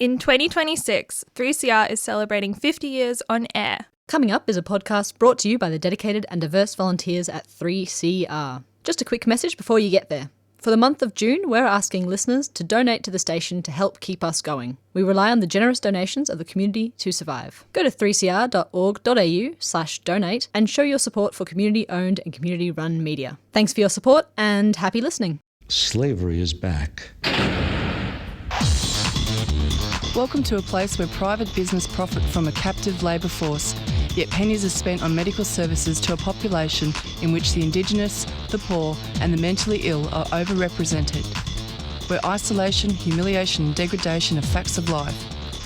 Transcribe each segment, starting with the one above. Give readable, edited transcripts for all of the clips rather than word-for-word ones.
In 2026, 3CR is celebrating 50 years on air. Coming up is a podcast brought to you by the dedicated and diverse volunteers at 3CR. Just a quick message before you get there. For the month of June, we're asking listeners to donate to the station to help keep us going. We rely on the generous donations of the community to survive. Go to 3cr.org.au/donate and show your support for community-owned and community-run media. Thanks for your support and happy listening. Slavery is back. Welcome to a place where private business profit from a captive labour force, yet pennies are spent on medical services to a population in which the Indigenous, the poor and the mentally ill are overrepresented. Where isolation, humiliation and degradation are facts of life.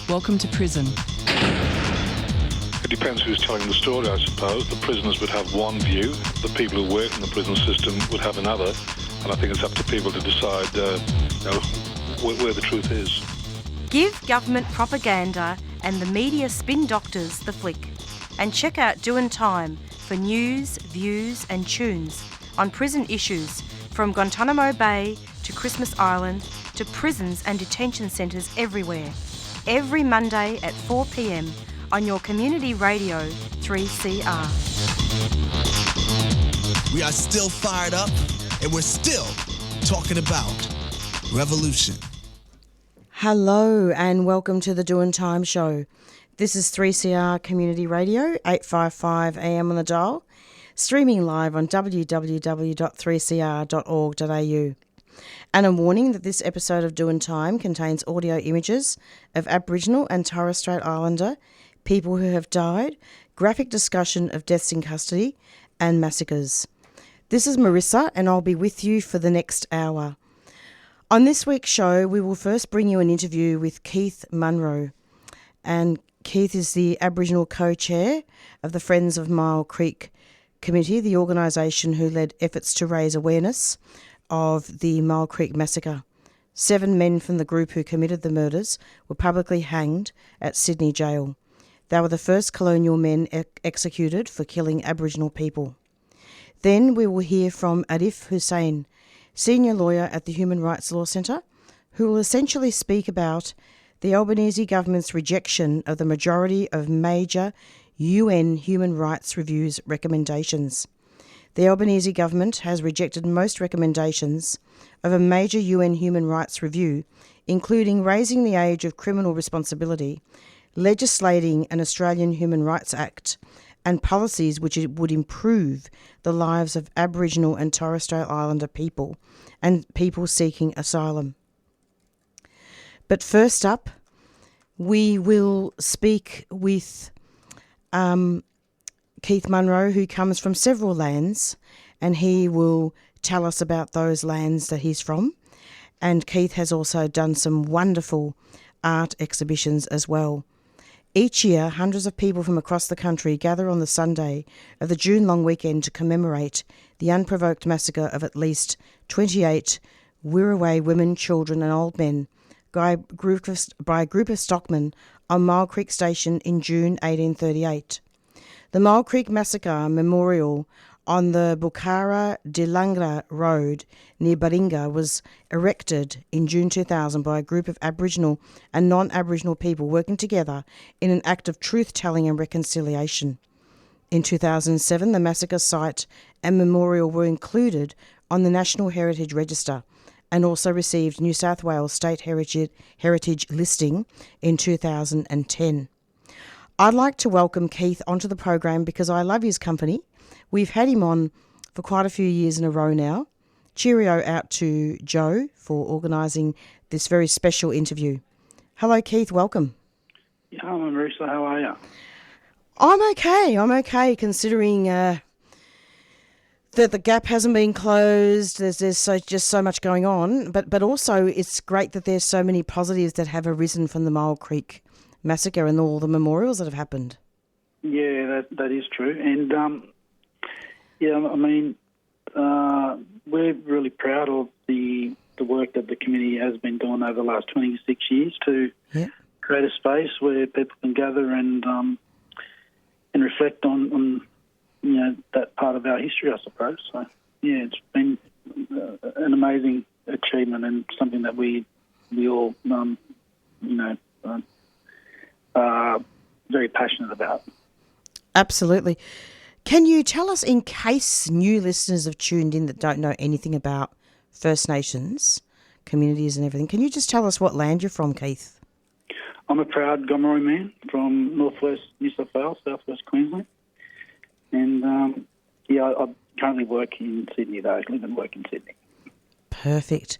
Welcome to prison. It depends who's telling the story, I suppose. The prisoners would have one view, the people who work in the prison system would have another, and I think it's up to people to decide where the truth is. Give government propaganda and the media spin doctors the flick. And check out Dointime for news, views and tunes on prison issues from Guantanamo Bay to Christmas Island to prisons and detention centres everywhere. Every Monday at 4 p.m. on your community radio 3CR. We are still fired up and we're still talking about revolution. Hello and welcome to the Dointime Show. This is 3CR Community Radio, 855 AM on the dial, streaming live on www.3cr.org.au. And a warning that this episode of Dointime contains audio images of Aboriginal and Torrestrait Islander, people who have died, graphic discussion of deaths in custody, and massacres. This is Marissa and I'll be with you for the next hour. On this week's show, we will first bring you an interview with Keith Munroe. And Keith is the Aboriginal Co-Chair of the Friends of Myall Creek Committee, the organisation who led efforts to raise awareness of the Myall Creek Massacre. 7 men from the group who committed the murders were publicly hanged at Sydney Jail. They were the first colonial men executed for killing Aboriginal people. Then we will hear from Arif Hussein Senior lawyer at the Human Rights Law Centre, who will essentially speak about the Albanese government's rejection of the majority of major UN human rights reviews recommendations. The Albanese government has rejected most recommendations of a major UN human rights review, including raising the age of criminal responsibility, legislating an Australian Human Rights Act, and policies which would improve the lives of Aboriginal and Torres Strait Islander people and people seeking asylum. But first up, we will speak with Keith Munroe, who comes from several lands, and he will tell us about those lands that he's from. And Keith has also done some wonderful art exhibitions as well. Each year, hundreds of people from across the country gather on the Sunday of the June long weekend to commemorate the unprovoked massacre of at least 28 Wirraway women, children and old men by a group of stockmen on Myall Creek Station in June 1838. The Myall Creek Massacre Memorial on the Bukhara Dilangra Road near Baringa was erected in June 2000 by a group of Aboriginal and non-Aboriginal people working together in an act of truth-telling and reconciliation. In 2007, the massacre site and memorial were included on the National Heritage Register and also received New South Wales State Heritage listing in 2010. I'd like to welcome Keith onto the program because I love his company. We've had him on for quite a few years in a row now. Cheerio out to Joe for organising this very special interview. Hello, Keith. Welcome. Yeah, hi, Marissa. How are you? I'm okay, considering that the gap hasn't been closed. There's just so much going on. But also it's great that there's so many positives that have arisen from the Myall Creek Massacre and all the memorials that have happened. Yeah, that is true. And we're really proud of the work that the committee has been doing over the last 26 years to create a space where people can gather and reflect on that part of our history, I suppose. So yeah, it's been an amazing achievement and something that we all very passionate about. Absolutely. Can you tell us, in case new listeners have tuned in that don't know anything about First Nations communities and everything, can you just tell us what land you're from, Keith? I'm a proud Gomeroi man from northwest New South Wales, southwest Queensland. And, I currently work in Sydney, though. I live and work in Sydney. Perfect.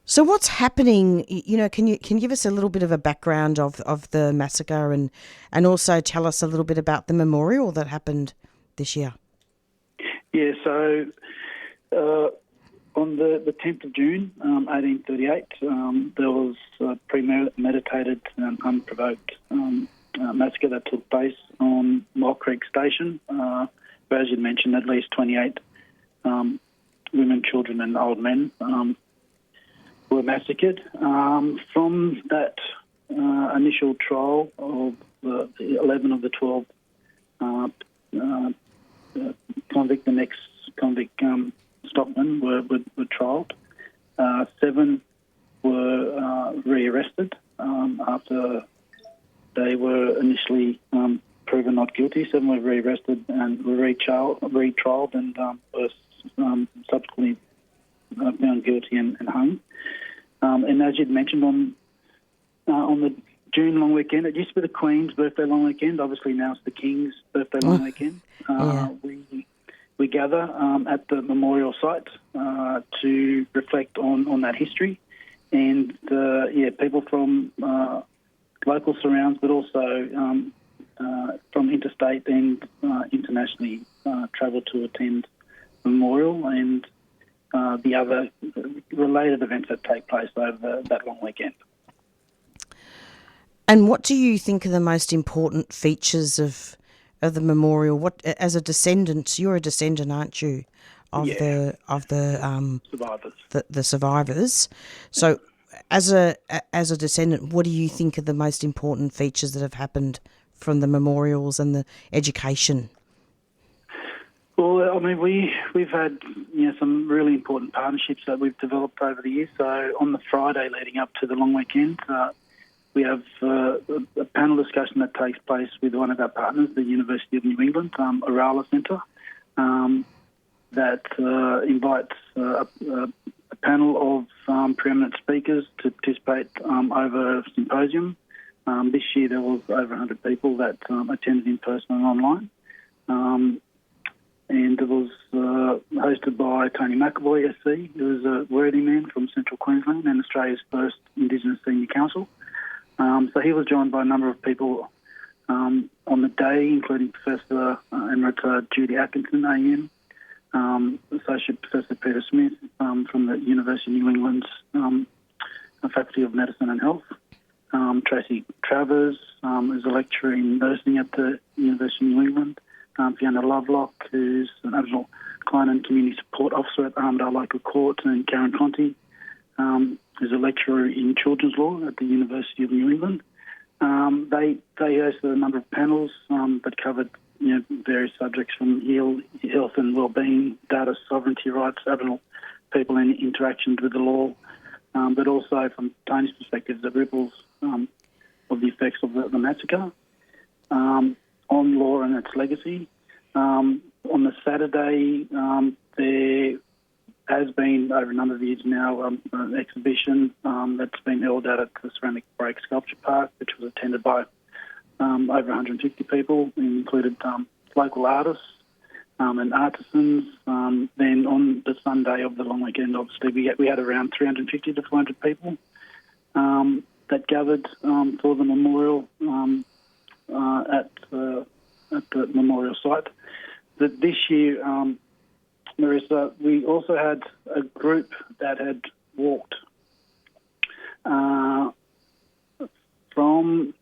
So what's happening, can you give us a little bit of a background of the massacre and also tell us a little bit about the memorial that happened this year? Yeah, so on the 10th of June, 1838, there was a premeditated and unprovoked massacre that took place on Myall Creek Station, where, as you mentioned, at least 28 women, children and old men were massacred. From that initial trial of the 11 of the 12 convict stockmen were trialled. 7 were rearrested after they were initially proven not guilty. 7 were rearrested and were retrialled and were subsequently found guilty and hung. And as you'd mentioned, on the June long weekend, it used to be the Queen's birthday long weekend. Obviously now it's the King's birthday long weekend. We gather at the memorial site to reflect on that history, and people from local surrounds, but also from interstate and internationally travel to attend the memorial and the other related events that take place over that long weekend. And what do you think are the most important features of the memorial? What, as a descendant, you're a descendant, aren't you, of the survivors? The survivors. So, as a descendant, what do you think are the most important features that have happened from the memorials and the education? Well, I mean, we've had some really important partnerships that we've developed over the years. So on the Friday leading up to the long weekend, we have a panel discussion that takes place with one of our partners, the University of New England, Orala Centre, that invites a panel of preeminent speakers to participate over a symposium. This year there was over 100 people that attended in person and online. And it was hosted by Tony McAvoy, SC, who is a worthy man from Central Queensland and Australia's first Indigenous Senior Council. So he was joined by a number of people on the day, including Professor Emerita Judy Atkinson, AM, Associate Professor Peter Smith from the University of New England's Faculty of Medicine and Health, Tracy Travers is a lecturer in nursing at the University of New England, Fiona Lovelock, who's an Aboriginal Client and Community Support Officer at Armidale Local Court, and Karen Conti, who's a lecturer in children's law at the University of New England. They hosted a number of panels that covered various subjects from health and wellbeing, data sovereignty rights, Aboriginal people and interactions with the law, but also from Tony's perspective, the ripples of the effects of the massacre on law and its legacy. On the Saturday, there has been, over a number of years now, an exhibition that's been held out at the Ceramic Break Sculpture Park, which was attended by over 150 people, and included local artists and artisans. Then on the Sunday of the long weekend, obviously, we had around 350 to 400 people that gathered for the memorial at the memorial site. But this year, Marissa, we also had a group that had walked from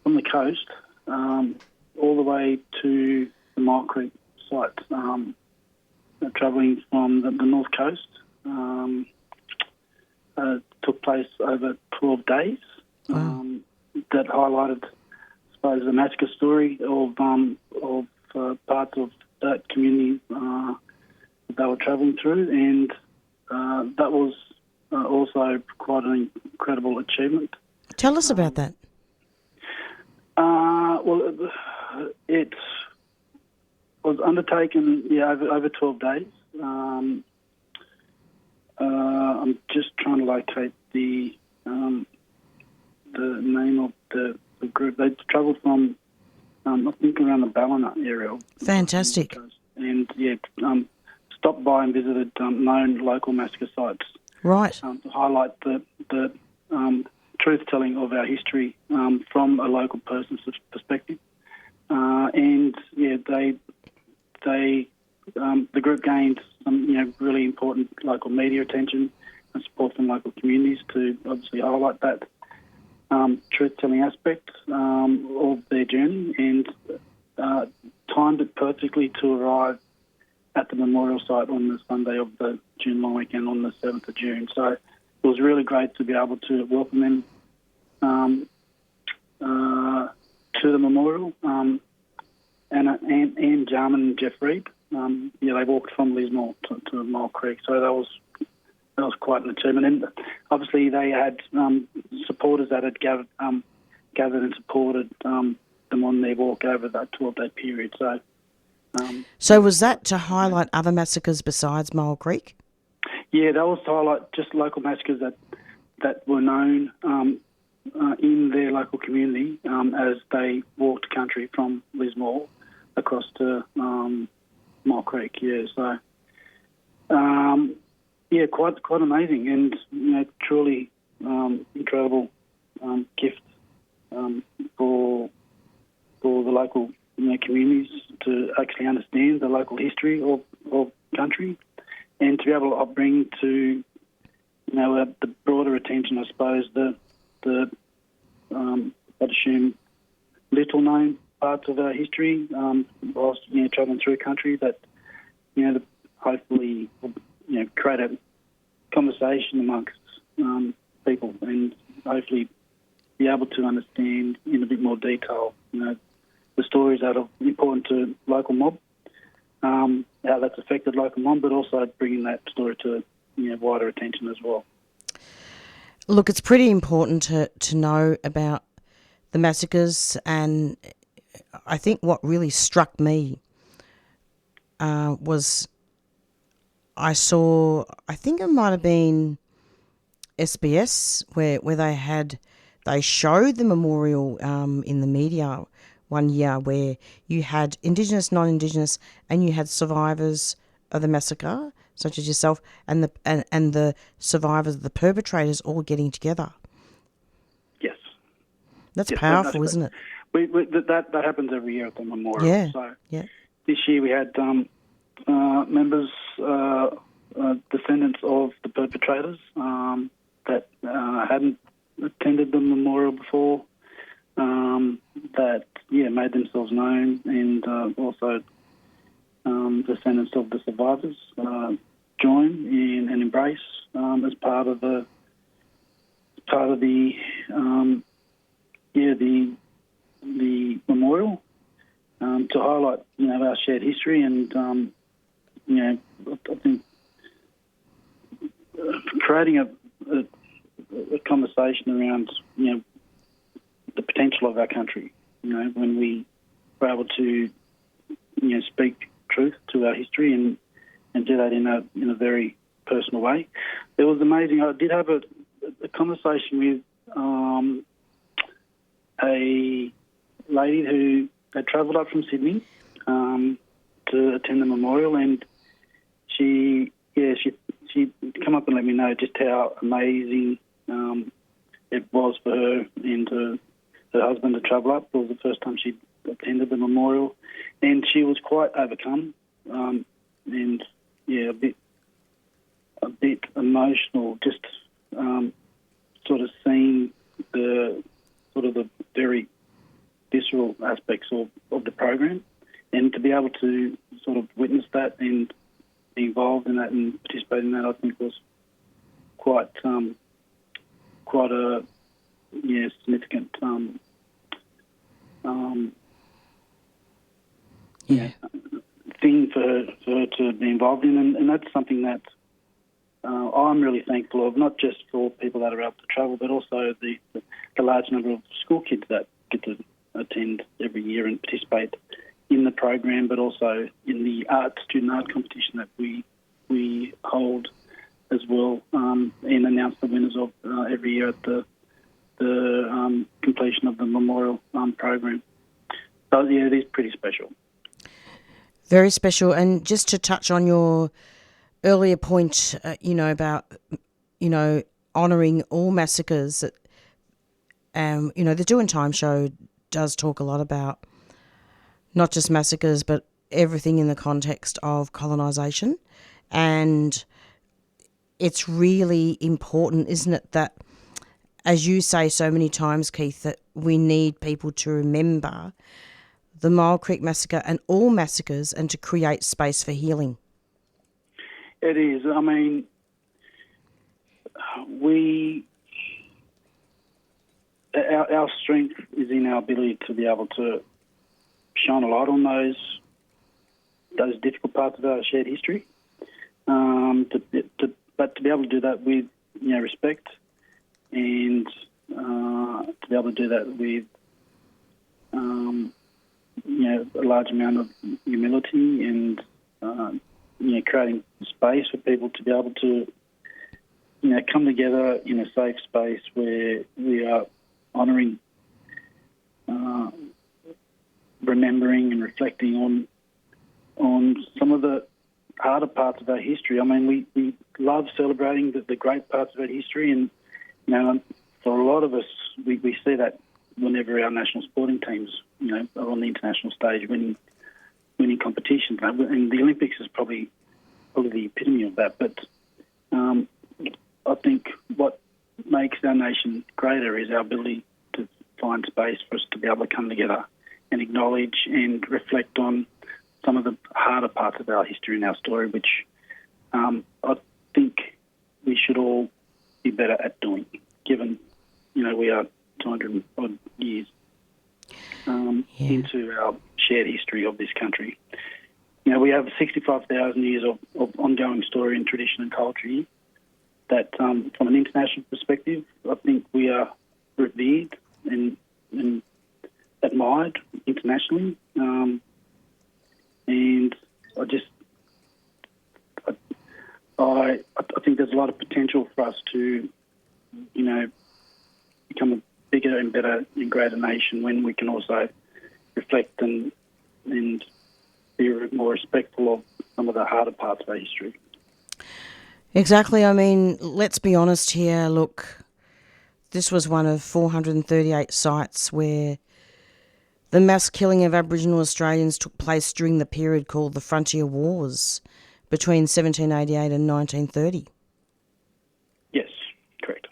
the coast all the way to the Myall Creek site, travelling from the north coast. Took place over 12 days. That highlighted, I suppose, the massacre story of parts of that community that they were travelling through, and that was also quite an incredible achievement. Tell us about that. Well, it was undertaken over 12 days. I'm just trying to locate the name of the group. They travelled from I think around the Ballina area. Fantastic. And stopped by and visited known local massacre sites. Right. To highlight the truth-telling of our history from a local person's perspective. The group gained some really important local media attention and support from local communities to obviously highlight that truth-telling aspect of their journey, and timed it perfectly to arrive at the memorial site on the Sunday of the June long weekend on the 7th of June. So it was really great to be able to welcome them to the memorial. And Jarman and Jeff Reed, they walked from Lismore to Myall Creek, so that was quite an achievement. And obviously they had supporters that had gathered and supported them on their walk over that 12-day period. So was that to highlight other massacres besides Myall Creek? Yeah, that was to highlight just local massacres that were known in their local community as they walked country from Lismore across to Myall Creek. Yeah, so quite amazing, and truly incredible gift for the local communities to actually understand the local history of country, and to be able to bring to the broader attention, I suppose, the I'd assume little known parts of our history whilst travelling through country, that hopefully create a conversation amongst people, and hopefully be able to understand in a bit more detail the stories that are important to local mob, how that's affected local mob, but also bringing that story to wider attention as well. Look, it's pretty important to know about the massacres, and I think what really struck me was I think it might have been SBS where they showed the memorial in the media one year, where you had Indigenous, non-Indigenous, and you had survivors of the massacre, such as yourself, and the survivors, the perpetrators, all getting together. Yes, that's powerful, isn't it? That happens every year at the memorial. Yeah. So yeah. This year we had members, descendants of the perpetrators that hadn't attended the memorial before, that made themselves known, and also descendants of the survivors join in and embrace as part of the memorial to highlight our shared history, and I think creating a conversation around the potential of our country. When we were able to speak truth to our history and do that in a very personal way. It was amazing. I did have a conversation with a lady who had travelled up from Sydney to attend the memorial, and she come up and let me know just how amazing it was for her and her husband to travel up. It was the first time she'd attended the memorial, and she was quite overcome and a bit emotional, just sort of seeing the very visceral aspects of the program, and to be able to sort of witness that and be involved in that and participate in that, I think was quite a significant thing for her to be involved in, and that's something that I'm really thankful of, not just for people that are able to travel, but also the large number of school kids that get to attend every year and participate in the program, but also in the student art competition that we hold as well, and announce the winners of every year at the completion of the memorial program. So yeah, it is pretty special. Very special. And just to touch on your earlier point, about honouring all massacres. The Dointime show does talk a lot about not just massacres, but everything in the context of colonisation. And it's really important, isn't it, that, as you say so many times, Keith, that we need people to remember the Myall Creek Massacre and all massacres and to create space for healing. It is. I mean, our strength is in our ability to be able to shine a light on those difficult parts of our shared history, but to be able to do that with respect, and to be able to do that with a large amount of humility and creating space for people to be able to come together in a safe space where we are honouring, remembering and reflecting on some of the harder parts of our history. I mean, we love celebrating the great parts of our history, and for a lot of us, we see that whenever our national sporting teams, are on the international stage winning competitions, and the Olympics is probably the epitome of that. But I think what makes our nation greater is our ability to find space for us to be able to come together and acknowledge and reflect on some of the harder parts of our history and our story, which I think we should all be better at doing, given, we are 200 odd years into our shared history of this country. We have 65,000 years of ongoing story and tradition and culture here that, from an international perspective, I think we are revered and admired internationally. And I think there's a lot of potential for us to, become a bigger and better and greater nation when we can also reflect and be more respectful of some of the harder parts of our history. Exactly. I mean, let's be honest here. Look, this was one of 438 sites where the mass killing of Aboriginal Australians took place during the period called the Frontier Wars between 1788 and 1930. Yes, correct.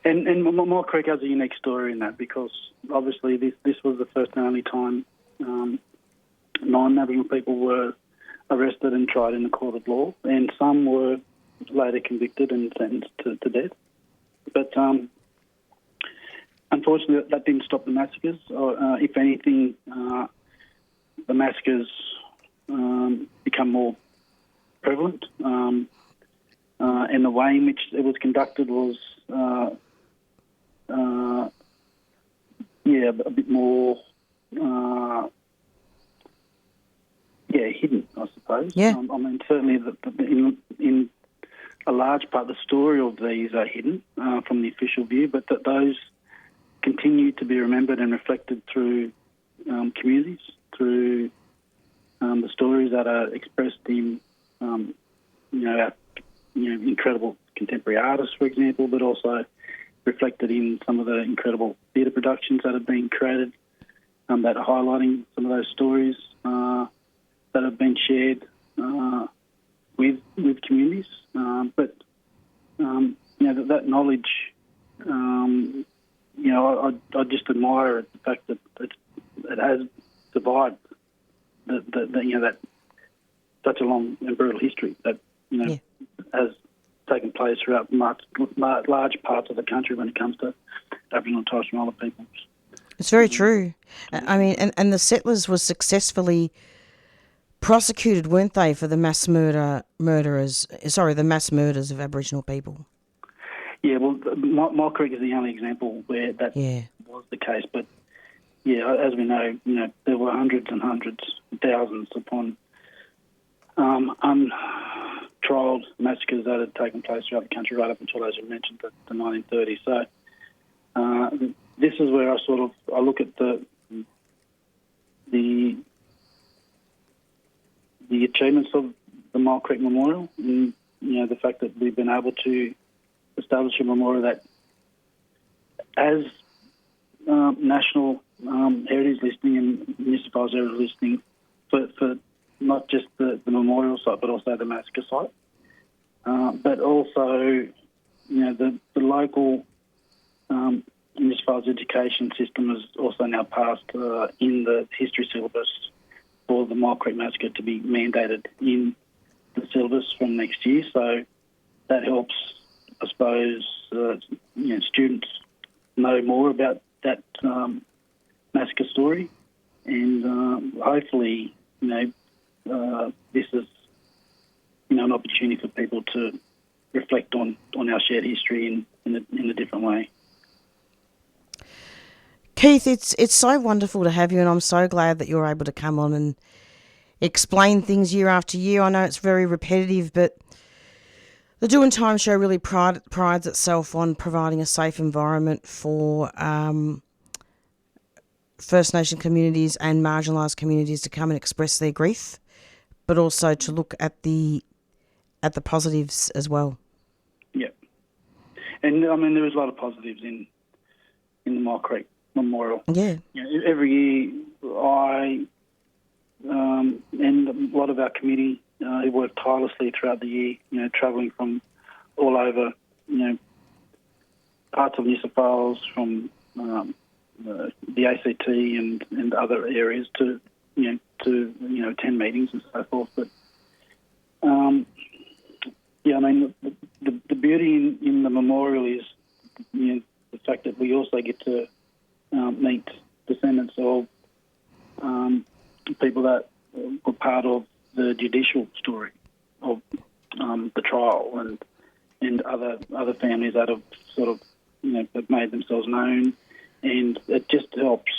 And Myall Creek has a unique story in that, because obviously this was the first and only time non-Aboriginal people were arrested and tried in the court of law, and some were later convicted and sentenced to death. But unfortunately, that didn't stop the massacres. If anything, the massacres become more prevalent, and the way in which it was conducted was a bit more hidden, I suppose. Yeah. I mean, certainly in a large part, the story of these are hidden from the official view, but that those continue to be remembered and reflected through communities, through the stories that are expressed in, our, incredible contemporary artists, for example, but also reflected in some of the incredible theatre productions that have been created that are highlighting some of those stories that have been shared with communities. But that knowledge, I just admire the fact that it has survived that such a long and brutal history that has taken place throughout large parts of the country when it comes to Aboriginal and Torres Strait Islander peoples. It's very true. I mean, and the settlers were successfully prosecuted, weren't they, for the mass murders of Aboriginal people? Yeah, well, Myall Creek is the only example where that was the case. But yeah, as we know, there were hundreds and hundreds, thousands upon untrialled massacres that had taken place throughout the country right up until, as you mentioned, the 1930s. So this is where I look at the achievements of the Myall Creek Memorial, and the fact that we've been able to establish a memorial that has national heritage listing and municipal heritage listing for not just the memorial site but also the massacre site, but also the local municipal education system has also now passed in the history syllabus for the Myall Creek Massacre to be mandated in the syllabus from next year. So that helps, I suppose, students know more about that massacre story, and hopefully, this is an opportunity for people to reflect on our shared history in a different way. Keith, it's so wonderful to have you, and I'm so glad that you're able to come on and explain things year after year. I know it's very repetitive, but the Dointime show really prides itself on providing a safe environment for First Nation communities and marginalised communities to come and express their grief, but also to look at the positives as well. Yeah, and I mean there was a lot of positives in the Myall Creek Memorial. Yeah, every year I and a lot of our committee who work tirelessly throughout the year, travelling from all over, parts of New South Wales, from the ACT and other areas to attend meetings and so forth. But I mean the beauty in the memorial is the fact that we also get to meet descendants of people that were part of the judicial story of the trial, and other families that have sort of have made themselves known, and it just helps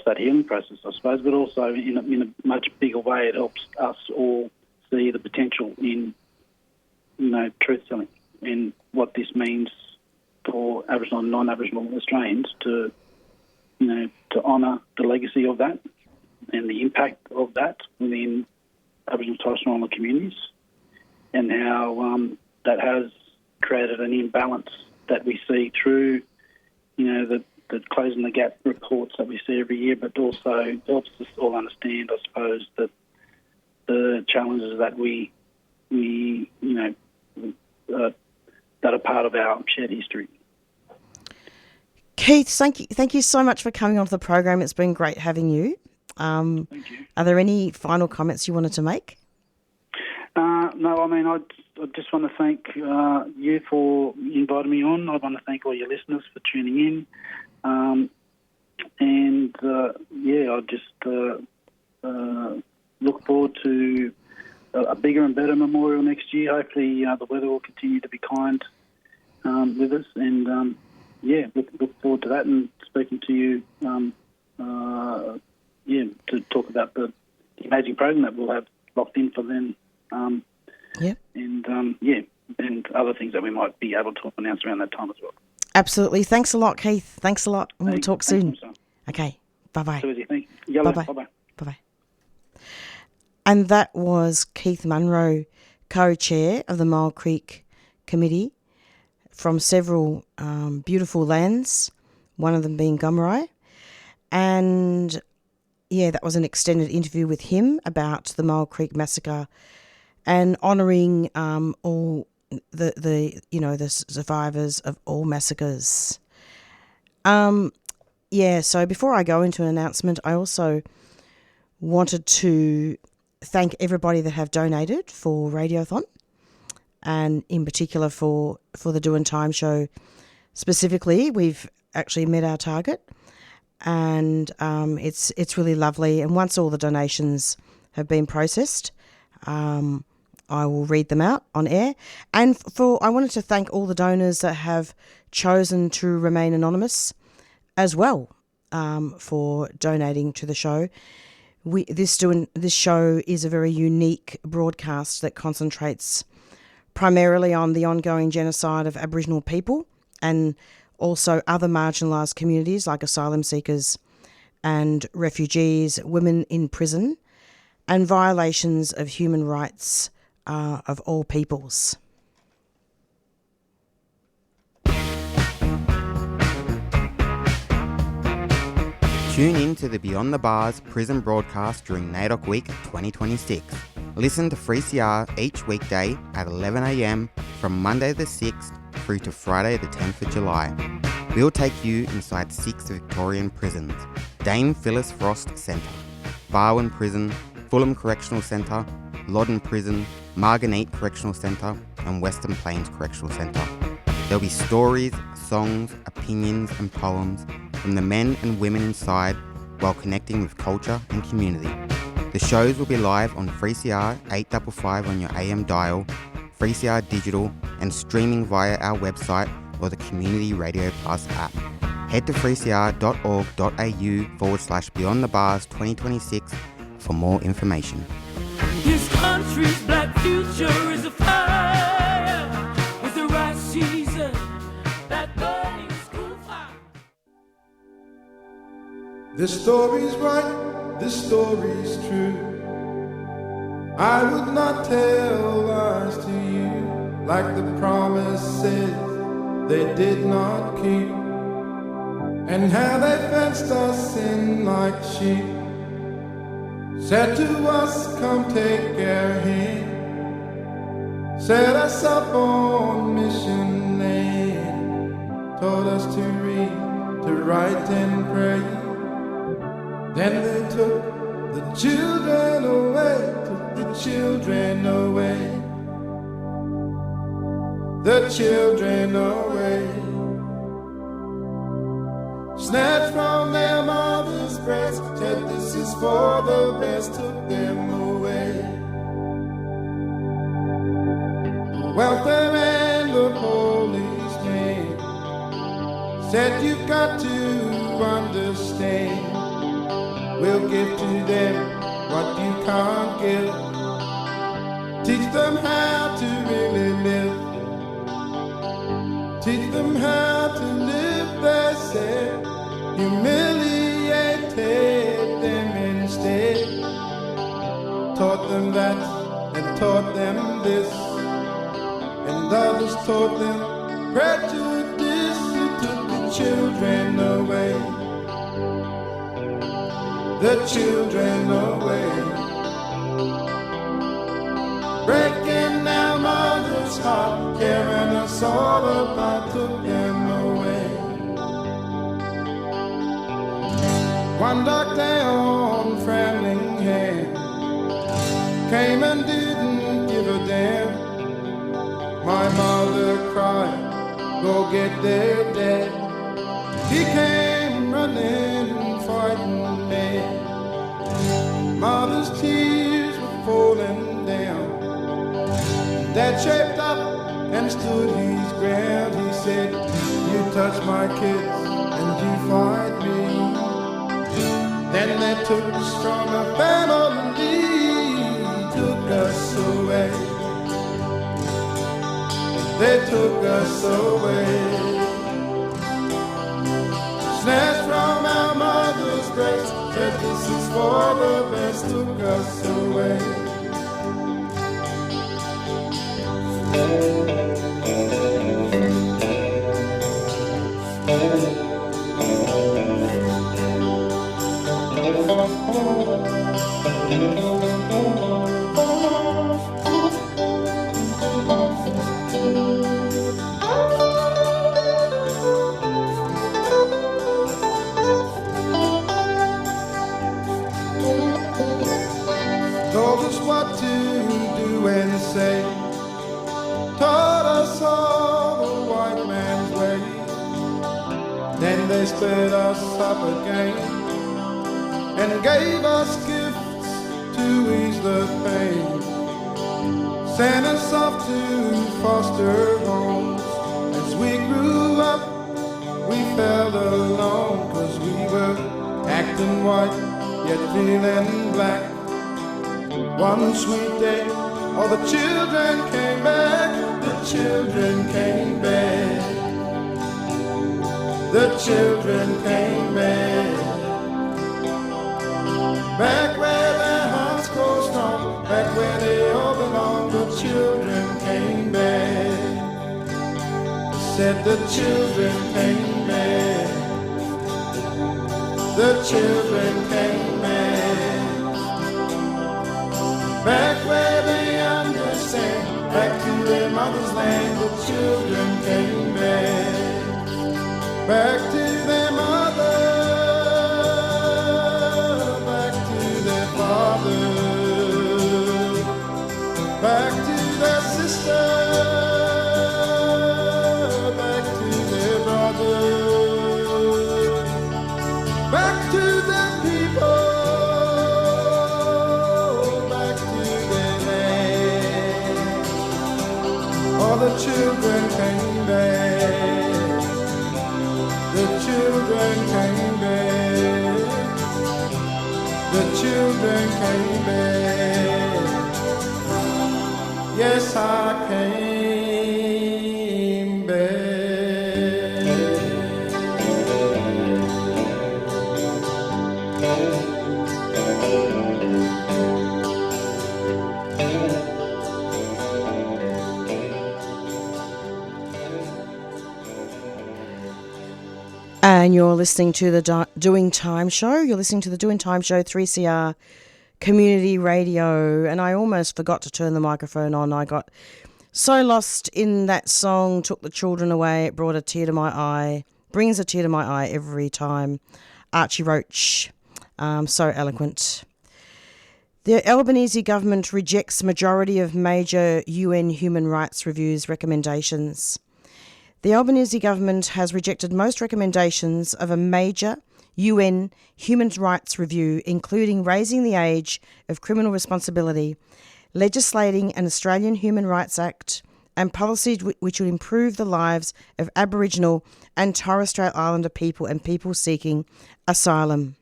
that healing process, I suppose. But also in a much bigger way, it helps us all see the potential in truth telling and what this means for Aboriginal and non-Aboriginal Australians to honour the legacy of that and the impact of that within Aboriginal and Torres Strait Islander communities, and how that has created an imbalance that we see through, the Closing the Gap reports that we see every year, but also helps us all understand, I suppose, that the challenges that that are part of our shared history. Keith, thank you so much for coming onto the program. It's been great having you. Thank you. Are there any final comments you wanted to make? No, I mean, I just want to thank you for inviting me on. I want to thank all your listeners for tuning in. I just look forward to a bigger and better memorial next year. Hopefully the weather will continue to be kind with us, and look forward to that and speaking to you to talk about the amazing program that we'll have locked in for then. And other things that we might be able to announce around that time as well. Absolutely. Thanks a lot, Keith. Thanks a lot. And we'll talk soon. Okay. Bye-bye. Thank you. Bye-bye. Bye-bye. Bye-bye. And that was Keith Munroe, co-chair of the Myall Creek Committee, from several beautiful lands, one of them being Gumrai. And that was an extended interview with him about the Myall Creek Massacre and honouring all the survivors of all massacres. So before I go into an announcement, I also wanted to thank everybody that have donated for Radiothon, and in particular for the Dointime show specifically. We've actually met our target, and it's really lovely. And once all the donations have been processed, I will read them out on air. And I wanted to thank all the donors that have chosen to remain anonymous as well, for donating to the show. This show is a very unique broadcast that concentrates primarily on the ongoing genocide of Aboriginal people and also other marginalised communities like asylum seekers and refugees, women in prison, and violations of human rights of all peoples. Tune in to the Beyond the Bars prison broadcast during NAIDOC Week 2026. Listen to 3CR each weekday at 11 a.m. from Monday the 6th through to Friday the 10th of July. We'll take you inside 6 Victorian prisons: Dame Phyllis Frost Centre, Barwon Prison, Fulham Correctional Centre, Loddon Prison, Margate Correctional Centre and Western Plains Correctional Centre. There'll be stories, songs, opinions and poems from the men and women inside while connecting with culture and community. The shows will be live on 3CR 855 on your AM dial, 3CR Digital and streaming via our website or the Community Radio Plus app. Head to 3cr.org.au/Beyond the Bars 2026 for more information. This country's black future is afire with the right season, that burning school fire. This story's right, this story's true. I would not tell lies to you, like the promises they did not keep, and how they fenced us in like sheep. Said to us, come take our hand, set us up on mission land, told us to read, to write and pray. Then they took the children away, took the children away, the children away. Snatched from their mother's breast, said this is for the best, took them away. The welfare and the policeman said you've got to understand, we'll give to them what you can't give, teach them how to really live, teach them how to live, they said. Humiliated them instead, taught them that and taught them this, and others taught them prejudice. You took the children away, the children away, breaking our mother's heart, tearing us all apart, took them away. One dark day on Framingham came and didn't give a damn. My mother cried, go get their dad. He came running, fighting mad. Mother's tears were falling down. Dad shaped up and stood his ground. He said, you touch my kids and you fight me. Then they took the stronger family, took us away. They took us away. Snatched from our mother's breast, said this is for the best, took us away. Told us what to do and say, told Then they split us up again and gave us gifts to ease the pain. Sent us off to foster homes. As we grew up, we felt alone, 'cause we were acting white, yet feeling black. One sweet day, all the children came back. The children came back. The children came back. Back where their hearts grow strong, back where they all belong. The children came back. Said the children came back. The children came back. Back where they understand, back to their mother's land. The children came back. Back to their mother, back to their father, back to their sister, back to their brother, back to their people, back to their land. All the children came back. The children came back. The children came back. Yes, I came back. And you're listening to the Doing Time Show. You're listening to the Doing Time Show, 3CR Community Radio. And I almost forgot to turn the microphone on. I got so lost in that song, Took the Children Away. It brought a tear to my eye, brings a tear to my eye every time. Archie Roach, so eloquent. The Albanese government rejects majority of major UN human rights reviews recommendations. The Albanese government has rejected most recommendations of a major UN human rights review, including raising the age of criminal responsibility, legislating an Australian Human Rights Act, and policies which would improve the lives of Aboriginal and Torrestrait Islander people and people seeking asylum.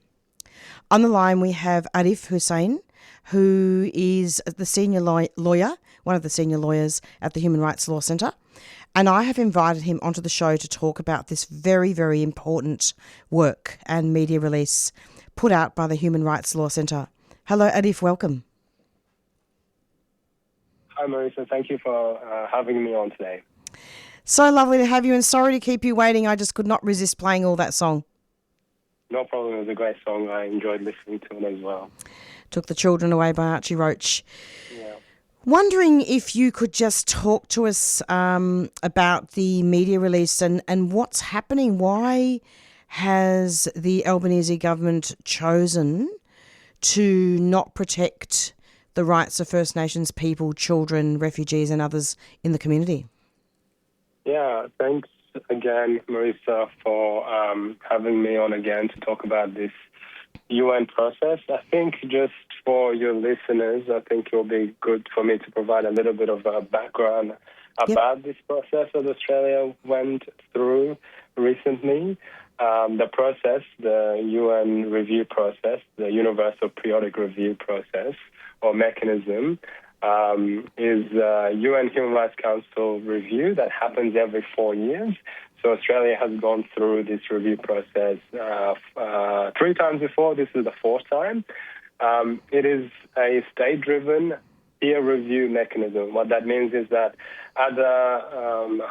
On the line we have Arif Hussein, who is the senior lawyer, one of the senior lawyers at the Human Rights Law Centre. And I have invited him onto the show to talk about this very, very important work and media release put out by the Human Rights Law Centre. Hello, Arif, welcome. Hi, Marisa. Thank you for having me on today. So lovely to have you, and sorry to keep you waiting. I just could not resist playing all that song. No problem. It was a great song. I enjoyed listening to it as well. Took the Children Away by Archie Roach. Yeah. Wondering if you could just talk to us about the media release and what's happening. Why has the Albanese government chosen to not protect the rights of First Nations people, children, refugees and others in the community? Yeah, thanks again, Marisa, for having me on again to talk about this UN process. I think just for your listeners, I think it will be good for me to provide a little bit of a background about this process that Australia went through recently. The process, the UN review process, the Universal Periodic Review process or mechanism, is a UN Human Rights Council review that happens every 4 years. So Australia has gone through this review process 3 times before. This is the 4th time. It is a state-driven peer review mechanism. What that means is that other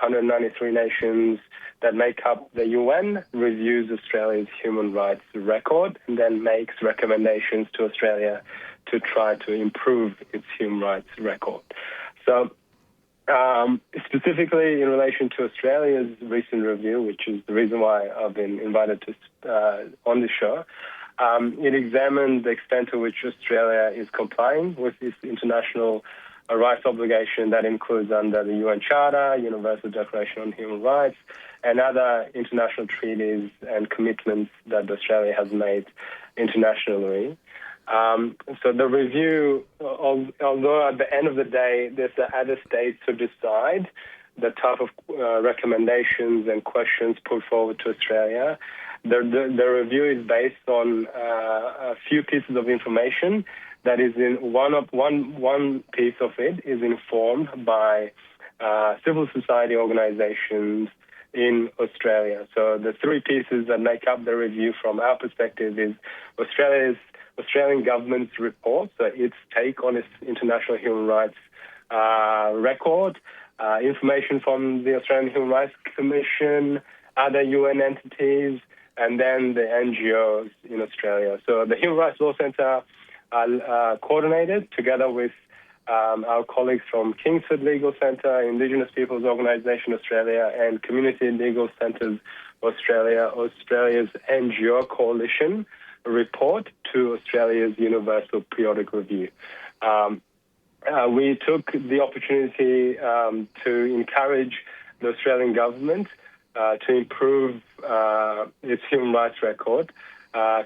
193 nations that make up the UN reviews Australia's human rights record and then makes recommendations to Australia to try to improve its human rights record. So specifically in relation to Australia's recent review, which is the reason why I've been invited to on the show, it examined the extent to which Australia is complying with its international rights obligation that includes under the UN Charter, Universal Declaration on Human Rights, and other international treaties and commitments that Australia has made internationally. So the review, although at the end of the day there's the other states to decide the type of recommendations and questions put forward to Australia, the review is based on a few pieces of information that is in one piece of it is informed by civil society organizations in Australia. So the three pieces that make up the review from our perspective is Australian government's report, so its take on its international human rights record, information from the Australian Human Rights Commission, other UN entities, and then the NGOs in Australia. So the Human Rights Law Centre coordinated together with our colleagues from Kingsford Legal Centre, Indigenous Peoples Organisation Australia, and Community Legal Centres Australia, Australia's NGO coalition report to Australia's Universal Periodic Review. We took the opportunity to encourage the Australian government to improve its human rights record,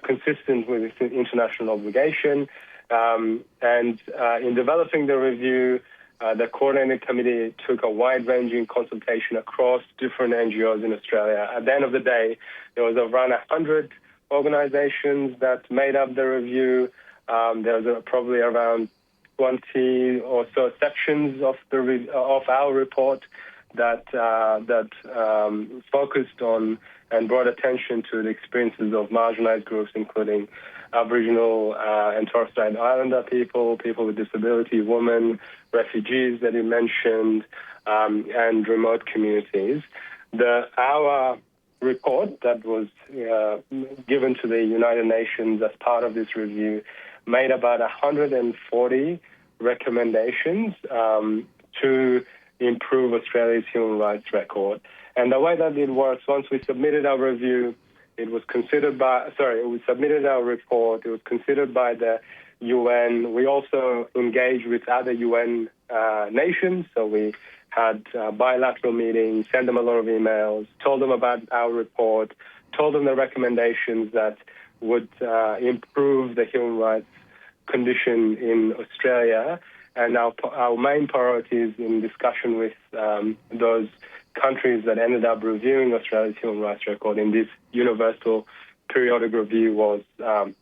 consistent with its international obligation. And in developing the review, the coordinating committee took a wide-ranging consultation across different NGOs in Australia. At the end of the day, there was around 100 organizations that made up the review. There was probably around 20 or so sections of our report that focused on and brought attention to the experiences of marginalized groups, including Aboriginal and Torrestrait Islander people, people with disability, women, refugees that you mentioned, and remote communities. Our report that was given to the United Nations as part of this review made about 140 recommendations to improve Australia's human rights record. And the way that it works, once we submitted our review, we submitted our report, it was considered by the UN. We also engaged with other UN nations, so we had bilateral meetings, sent them a lot of emails, told them about our report, told them the recommendations that would improve the human rights condition in Australia, and our main priorities in discussion with those countries that ended up reviewing Australia's human rights record in this Universal Periodic Review was that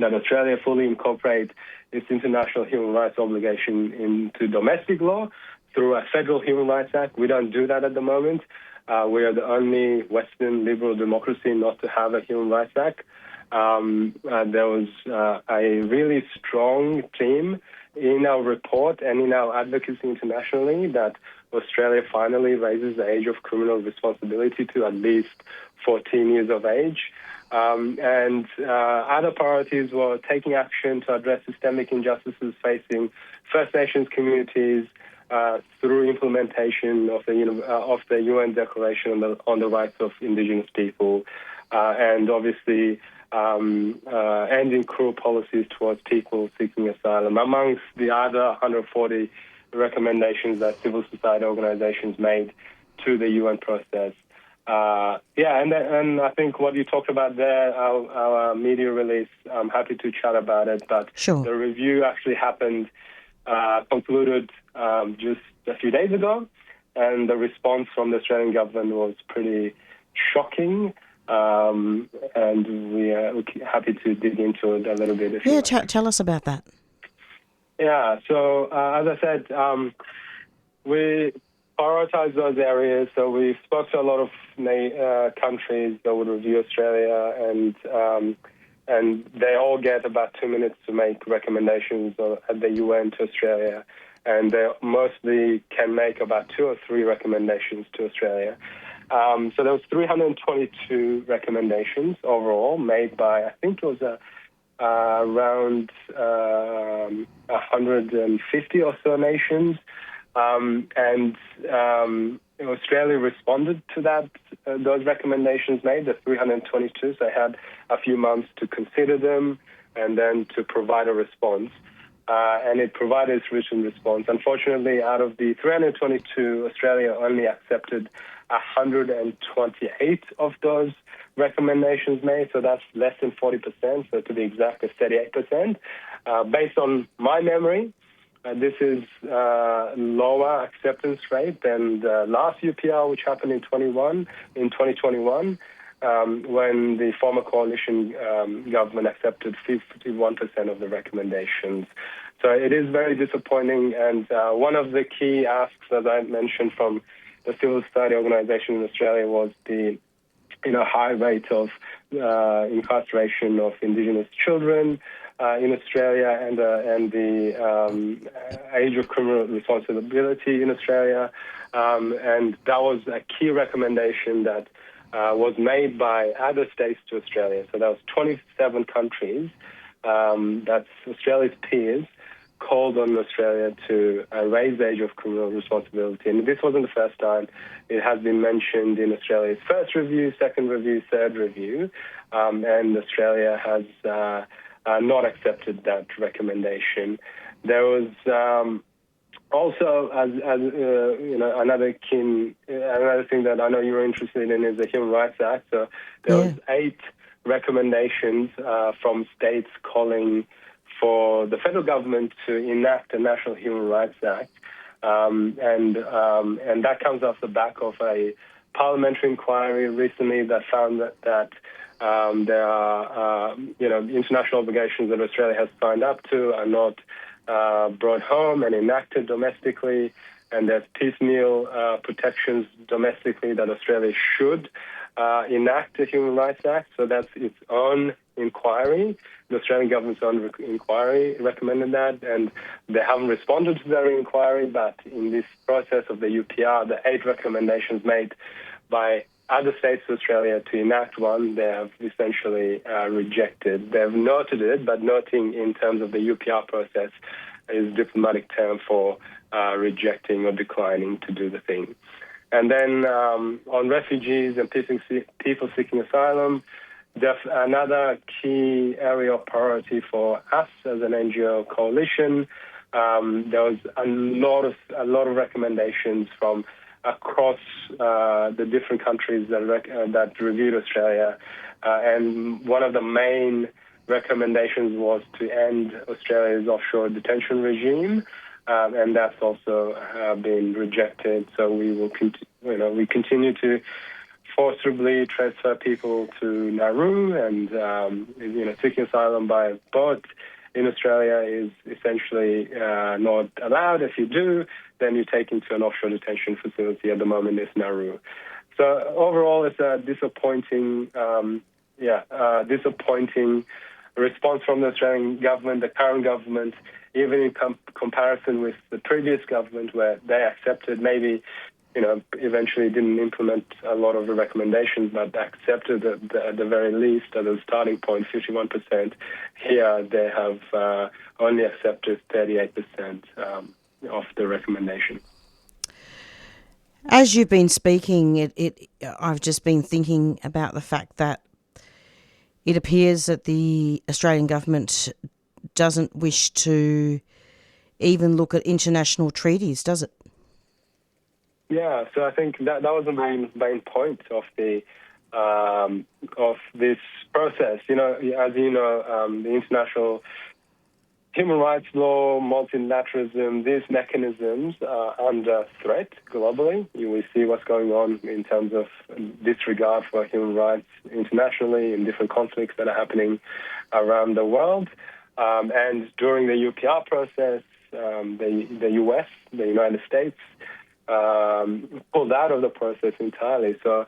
Australia fully incorporate its international human rights obligation into domestic law through a federal human rights act. We don't do that at the moment. We are the only Western liberal democracy not to have a human rights act. There was a really strong theme in our report and in our advocacy internationally that Australia finally raises the age of criminal responsibility to at least 14 years of age. And other priorities were taking action to address systemic injustices facing First Nations communities through implementation of the UN Declaration on the Rights of Indigenous People, and obviously ending cruel policies towards people seeking asylum, amongst the other 140 recommendations that civil society organizations made to the UN process. And I think what you talked about there, our media release, I'm happy to chat about it, but Sure. The review actually concluded just a few days ago, and the response from the Australian government was pretty shocking. And we are happy to dig into it a little bit. Tell us about that. Yeah, so as I said, we prioritize those areas. So we spoke to a lot of countries that would review Australia, and they all get about 2 minutes to make recommendations at the UN to Australia, and they mostly can make about 2 or 3 recommendations to Australia. So there was 322 recommendations overall made by, I think it was around 150 or so nations. And Australia responded to those recommendations made, the 322, so they had a few months to consider them and then to provide a response. and it provided its written response. Unfortunately, out of the 322, Australia only accepted 128 of those recommendations made, so that's less than 40%, so to be exact, it's 38%. Based on my memory, this is lower acceptance rate than the last UPR, which happened in 2021, when the former coalition government accepted 51% of the recommendations. So it is very disappointing, and one of the key asks, as I mentioned, from the civil society organisation in Australia was the high rate of incarceration of Indigenous children in Australia, and the age of criminal responsibility in Australia, and that was a key recommendation that was made by other states to Australia. So that was 27 countries, that's Australia's peers, called on Australia to raise the age of criminal responsibility. And this wasn't the first time. It has been mentioned in Australia's first review, second review, third review, and Australia has not accepted that recommendation. There was also, another thing that I know you're interested in is the Human Rights Act. So there was 8 recommendations from states calling for the federal government to enact a National Human Rights Act, and that comes off the back of a parliamentary inquiry recently that found that there are international obligations that Australia has signed up to are not brought home and enacted domestically, and there's piecemeal protections domestically that Australia should enact a Human Rights Act. So that's its own inquiry. The Australian government's own inquiry recommended that, and they haven't responded to their inquiry, but in this process of the UPR, the 8 recommendations made by other states to Australia to enact one, they have essentially rejected. They've noted it, but noting in terms of the UPR process is a diplomatic term for rejecting or declining to do the thing. And then on refugees and people seeking asylum, another key area of priority for us as an NGO coalition. There was a lot of recommendations from across the different countries that reviewed Australia, and one of the main recommendations was to end Australia's offshore detention regime, and that's also been rejected. So we will we continue to forcibly transfer people to Nauru, and seeking asylum by boat in Australia is essentially not allowed. If you do, then you're taken to an offshore detention facility. At the moment, it's Nauru. So overall, it's a disappointing response from the Australian government, the current government, even in comparison with the previous government, where they accepted maybe, eventually didn't implement a lot of the recommendations, but accepted at the very least at the starting point 51%. Here they have only accepted 38% of the recommendation. As you've been speaking, I've just been thinking about the fact that it appears that the Australian government doesn't wish to even look at international treaties, does it? Yeah, so I think that was the main point of the of this process. As you know, the international human rights law, multilateralism, these mechanisms are under threat globally. We see what's going on in terms of disregard for human rights internationally in different conflicts that are happening around the world. And during the UPR process, the US, the United States, pulled out of the process entirely. So,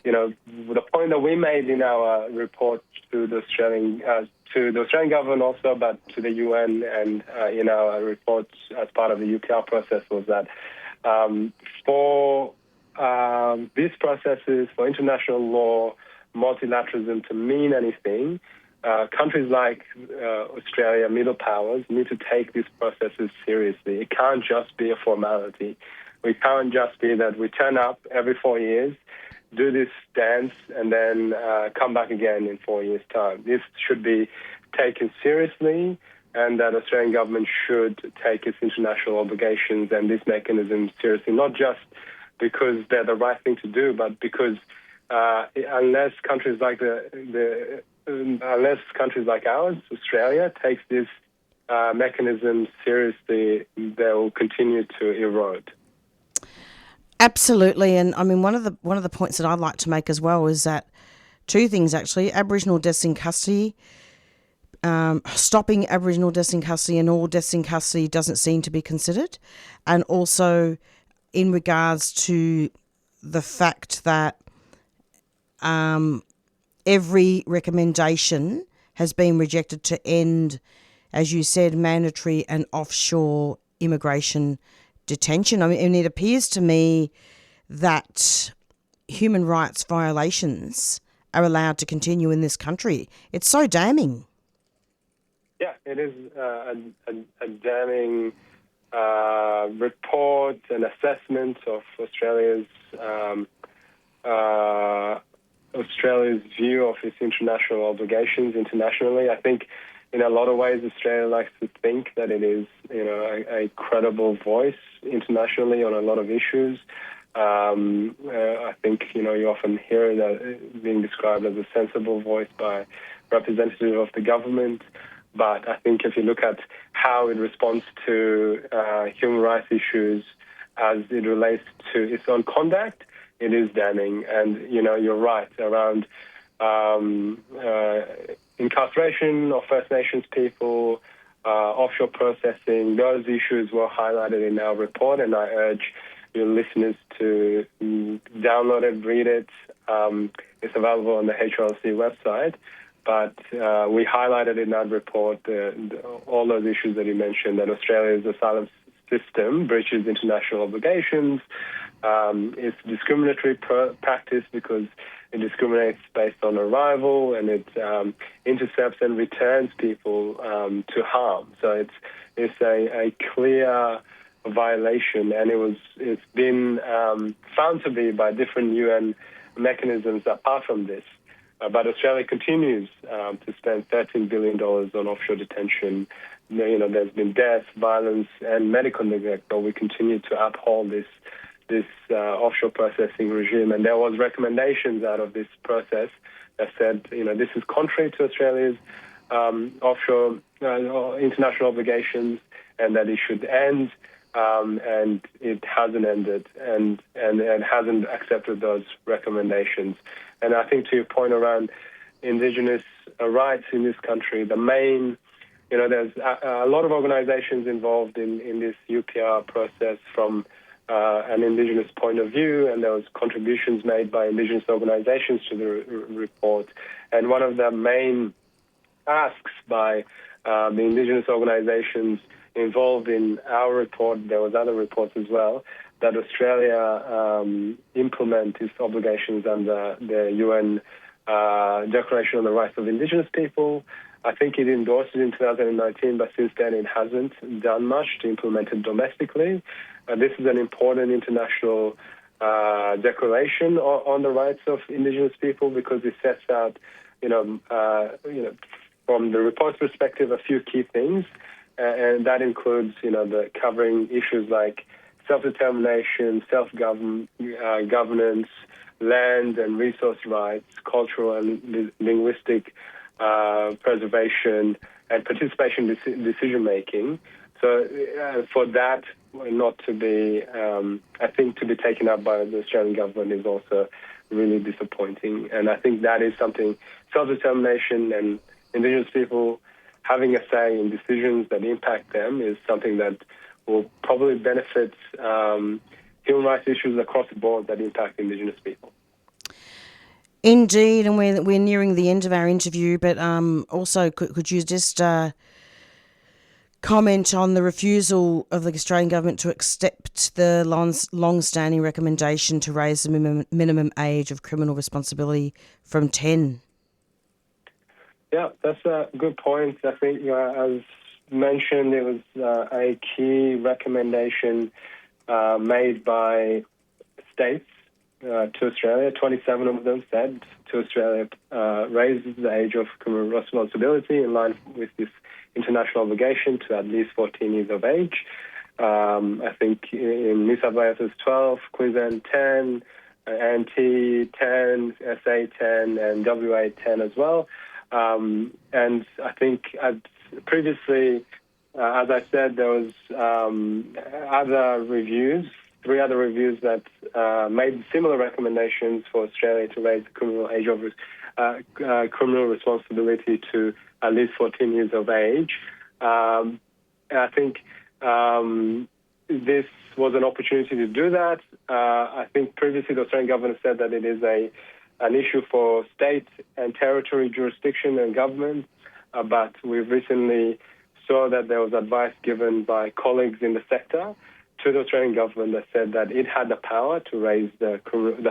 the point that we made in our report to the Australian government also, but to the UN and in our reports as part of the UPR process was that for these processes, for international law, multilateralism to mean anything, countries like Australia, middle powers, need to take these processes seriously. It can't just be a formality. We can't just be that we turn up every 4 years, do this dance, and then come back again in 4 years' time. This should be taken seriously, and that Australian government should take its international obligations and this mechanism seriously, not just because they're the right thing to do, but because unless countries like ours, Australia, takes this mechanism seriously, they will continue to erode. Absolutely, and I mean one of the points that I'd like to make as well is that two things actually: Aboriginal deaths in custody, stopping Aboriginal deaths in custody and all deaths in custody doesn't seem to be considered, and also in regards to the fact that every recommendation has been rejected to end, as you said, mandatory and offshore immigration detention. I mean, and it appears to me that human rights violations are allowed to continue in this country. It's so damning. Yeah, it is a damning report and assessment of Australia's view of its international obligations internationally. I think in a lot of ways Australia likes to think that it is, a credible voice internationally on a lot of issues. I think, you often hear that being described as a sensible voice by representative of the government. But I think if you look at how it responds to human rights issues as it relates to its own conduct, it is damning. And, you're right around incarceration of First Nations people, offshore processing. Those issues were highlighted in our report, and I urge your listeners to download it, read it. It's available on the HRLC website. But we highlighted in that report all those issues that you mentioned, that Australia's asylum system breaches international obligations. It's discriminatory practice because it discriminates based on arrival, and it intercepts and returns people to harm. So it's a clear violation, and it's been found to be by different UN mechanisms apart from this. But Australia continues to spend $13 billion on offshore detention. There's been death, violence, and medical neglect, but we continue to uphold this offshore processing regime. And there was recommendations out of this process that said, this is contrary to Australia's offshore international obligations, and that it should end. And it hasn't ended, and hasn't accepted those recommendations. And I think to your point around Indigenous rights in this country, the main, there's a lot of organizations involved in this UPR process from an Indigenous point of view, and there was contributions made by Indigenous organizations to the report. And one of the main asks by the Indigenous organizations involved in our report, there was other reports as well, that Australia implement its obligations under the UN Declaration on the Rights of Indigenous People. I think it endorsed it in 2019, but since then it hasn't done much to implement it domestically. This is an important international declaration on the rights of Indigenous people, because it sets out, from the report's perspective, a few key things. And that includes, the covering issues like self-determination, self-governance, land and resource rights, cultural and linguistic preservation, and participation decision-making. So for that not to be, I think, to be taken up by the Australian government is also really disappointing. And I think that is something, self-determination and Indigenous people having a say in decisions that impact them is something that will probably benefit human rights issues across the board that impact Indigenous people. Indeed, and we're nearing the end of our interview, but also could you just comment on the refusal of the Australian government to accept the long-standing recommendation to raise the minimum age of criminal responsibility from 10? Yeah, that's a good point. I think, as mentioned, it was a key recommendation made by states to Australia. 27 of them said to Australia raises the age of criminal responsibility in line with this international obligation to at least 14 years of age. I think in New South Wales it's 12, Queensland 10, NT 10, SA 10, and WA 10 as well. And I think previously, as I said, there was other reviews, 3 other reviews that made similar recommendations for Australia to raise the criminal age of criminal responsibility to at least 14 years of age. And I think this was an opportunity to do that. I think previously the Australian government said that it is an issue for state and territory jurisdiction and government, but we've recently saw that there was advice given by colleagues in the sector to the Australian government that said that it had the power to raise the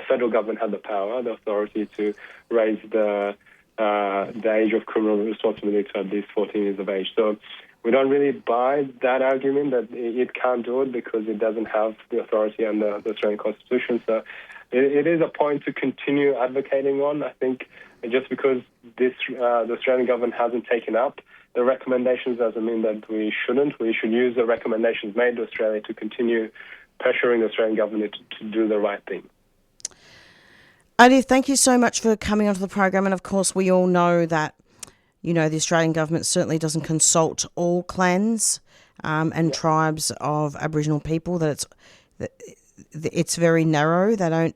federal government had the power, the authority to raise the age of criminal responsibility to at least 14 years of age. So we don't really buy that argument that it can't do it because it doesn't have the authority under the Australian Constitution. So it is a point to continue advocating on. I think just because the Australian government hasn't taken up the recommendations doesn't mean that we shouldn't. We should use the recommendations made to Australia to continue pressuring the Australian government to do the right thing. Arif, thank you so much for coming onto the program. And of course, we all know that, you know, the Australian government certainly doesn't consult all clans and tribes of Aboriginal people, that it's very narrow. They don't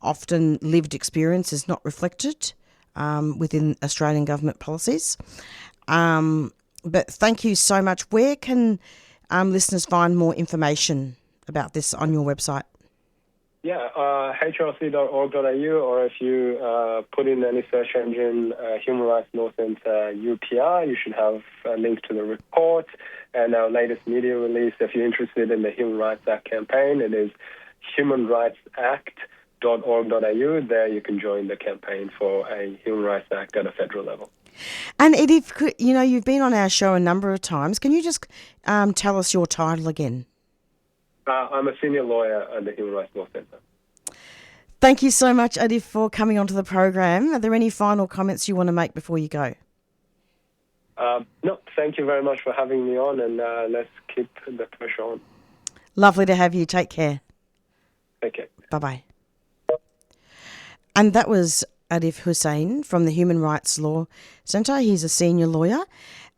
often lived experience is not reflected within Australian government policies. But thank you so much. Where can listeners find more information about this on your website? Yeah, hrc.org.au, or if you put in any search engine Human Rights Law Centre UPR, you should have a link to the report and our latest media release. If you're interested in the Human Rights Act campaign, it is humanrightsact.org.au. There you can join the campaign for a Human Rights Act at a federal level. And Edith, you know, you've been on our show a number of times. Can you just tell us your title again? I'm a senior lawyer at the Human Rights Law Centre. Thank you so much, Arif, for coming onto the program. Are there any final comments you want to make before you go? No, thank you very much for having me on, and let's keep the pressure on. Lovely to have you. Take care. Take care. Bye-bye. And that was Arif Hussein from the Human Rights Law Centre. He's a senior lawyer,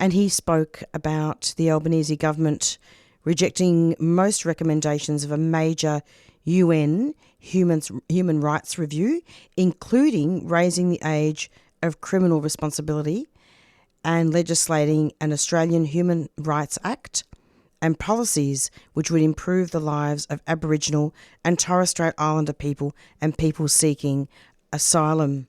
and he spoke about the Albanese government rejecting most recommendations of a major UN human rights review, including raising the age of criminal responsibility and legislating an Australian Human Rights Act and policies which would improve the lives of Aboriginal and Torrestrait Islander people and people seeking asylum.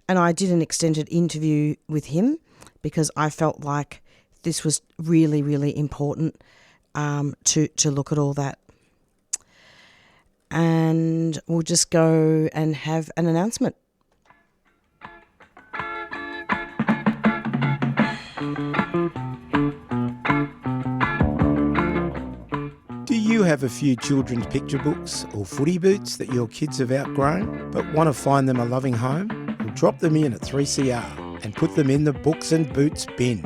And I did an extended interview with him because I felt like this was really, really important to look at all that. And we'll just go and have an announcement. Do you have a few children's picture books or footy boots that your kids have outgrown but want to find them a loving home? Well, drop them in at 3CR and put them in the Books and Boots bin.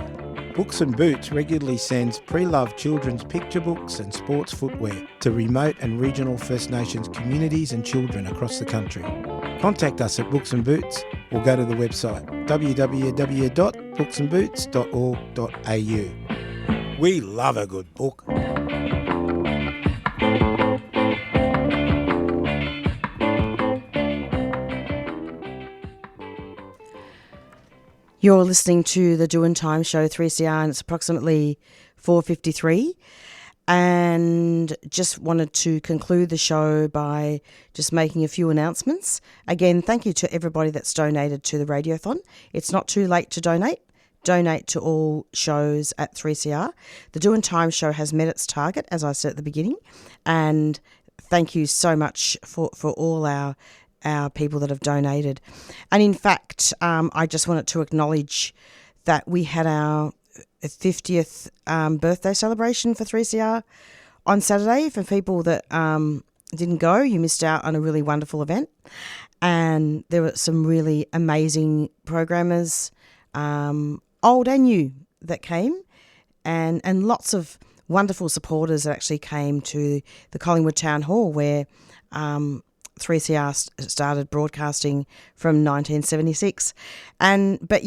Books and Boots regularly sends pre-loved children's picture books and sports footwear to remote and regional First Nations communities and children across the country. Contact us at Books and Boots or go to the website www.booksandboots.org.au. We love a good book. You're listening to the Dointime show, 3CR, and it's approximately 4:53. And just wanted to conclude the show by just making a few announcements. Again, thank you to everybody that's donated to the Radiothon. It's not too late to donate. Donate to all shows at 3CR. The Dointime show has met its target, as I said at the beginning. And thank you so much for all our people that have donated. And in fact, I just wanted to acknowledge that we had our 50th birthday celebration for 3CR on Saturday. For people that didn't go, you missed out on a really wonderful event. And there were some really amazing programmers, old and new, that came, and lots of wonderful supporters that actually came to the Collingwood Town Hall, where 3CR started broadcasting from 1976. But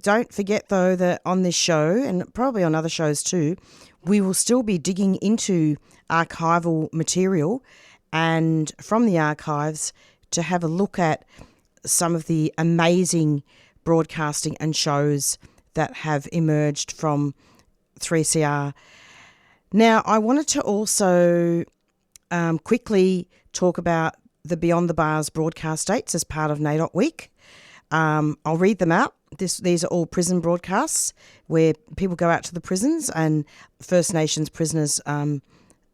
don't forget though that on this show, and probably on other shows too, we will still be digging into archival material and from the archives to have a look at some of the amazing broadcasting and shows that have emerged from 3CR. Now, I wanted to also quickly talk about the Beyond the Bars broadcast dates as part of NAIDOC Week. I'll read them out. These are all prison broadcasts where people go out to the prisons and First Nations prisoners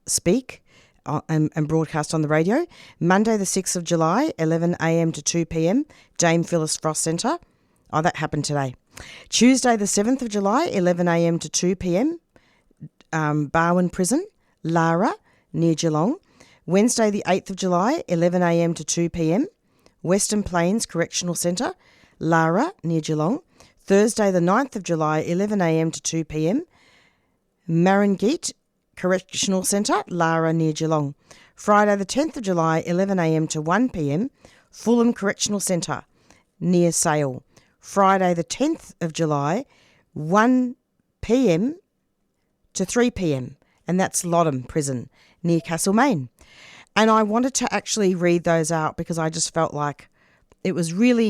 speak and broadcast on the radio. Monday the 6th of July, 11 a.m. to 2 p.m, Dame Phyllis Frost Centre. Oh, that happened today. Tuesday the 7th of July, 11 a.m. to 2 p.m, Barwon Prison, Lara, near Geelong. Wednesday the 8th of July, 11 a.m. to 2 p.m, Western Plains Correctional Centre, Lara, near Geelong. Thursday the 9th of July, 11 a.m. to 2 p.m, Marangit Correctional Centre, Lara, near Geelong. Friday the 10th of July, 11 a.m. to 1 p.m, Fulham Correctional Centre, near Sale. Friday the 10th of July, 1 p.m. to 3 p.m, and that's Loddam Prison, near Castlemaine. And I wanted to actually read those out because I just felt like it's really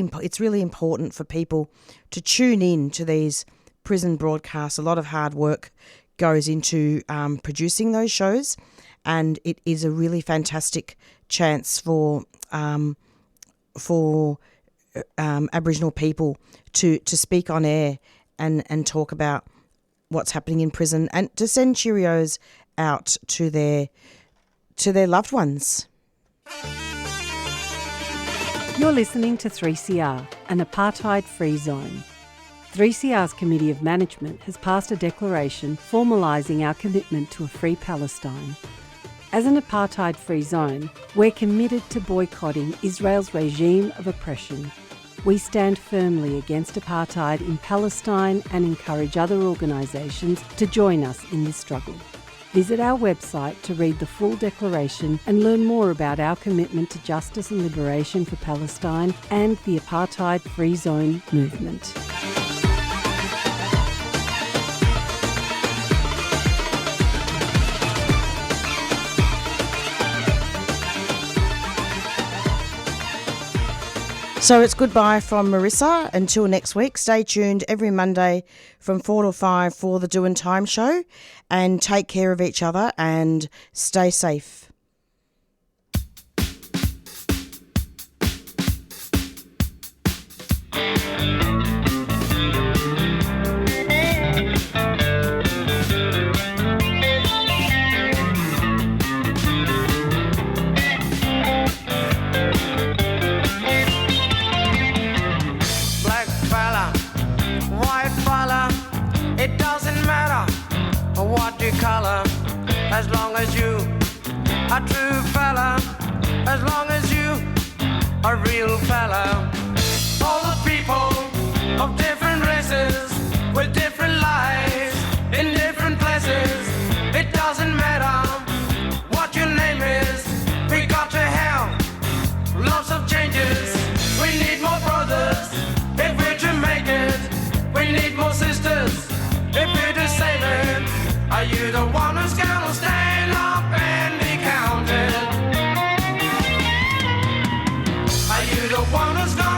important for people to tune in to these prison broadcasts. A lot of hard work goes into producing those shows, and it is a really fantastic chance for Aboriginal people to speak on air and talk about what's happening in prison and to send Cheerios out to their loved ones. You're listening to 3CR, an apartheid-free zone. 3CR's Committee of Management has passed a declaration formalising our commitment to a free Palestine. As an apartheid-free zone, we're committed to boycotting Israel's regime of oppression. We stand firmly against apartheid in Palestine and encourage other organisations to join us in this struggle. Visit our website to read the full declaration and learn more about our commitment to justice and liberation for Palestine and the apartheid-free zone movement. So it's goodbye from Marissa until next week. Stay tuned every Monday from 4 to 5 for the Dointime show, and take care of each other and stay safe. Color, as long as you a true fella, as long as you a real fella. All the people of different races with different lives in different places. It doesn't matter what your name is. We got to have lots of changes. We need more brothers if we're to make it. We need more sisters if we're to save it. Are you the one who's gonna stand up and be counted? Are you the one who's gonna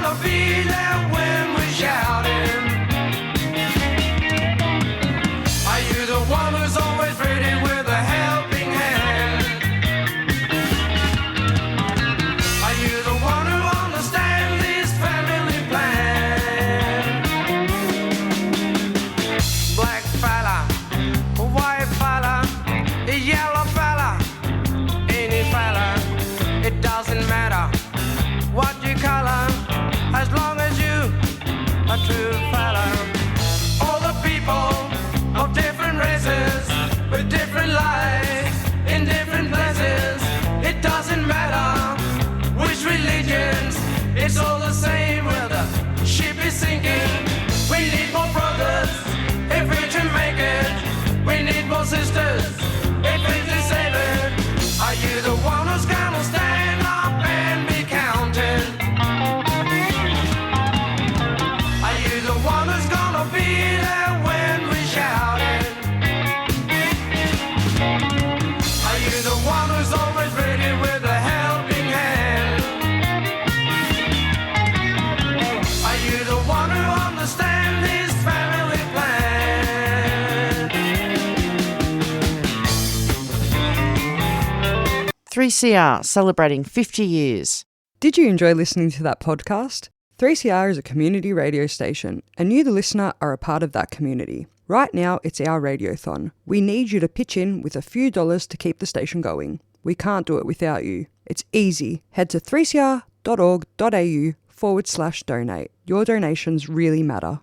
3CR celebrating 50 years. Did you enjoy listening to that podcast? 3CR is a community radio station, and you, the listener, are a part of that community. Right now, it's our radiothon. We need you to pitch in with a few dollars to keep the station going. We can't do it without you. It's easy. Head to 3cr.org.au/donate. Your donations really matter.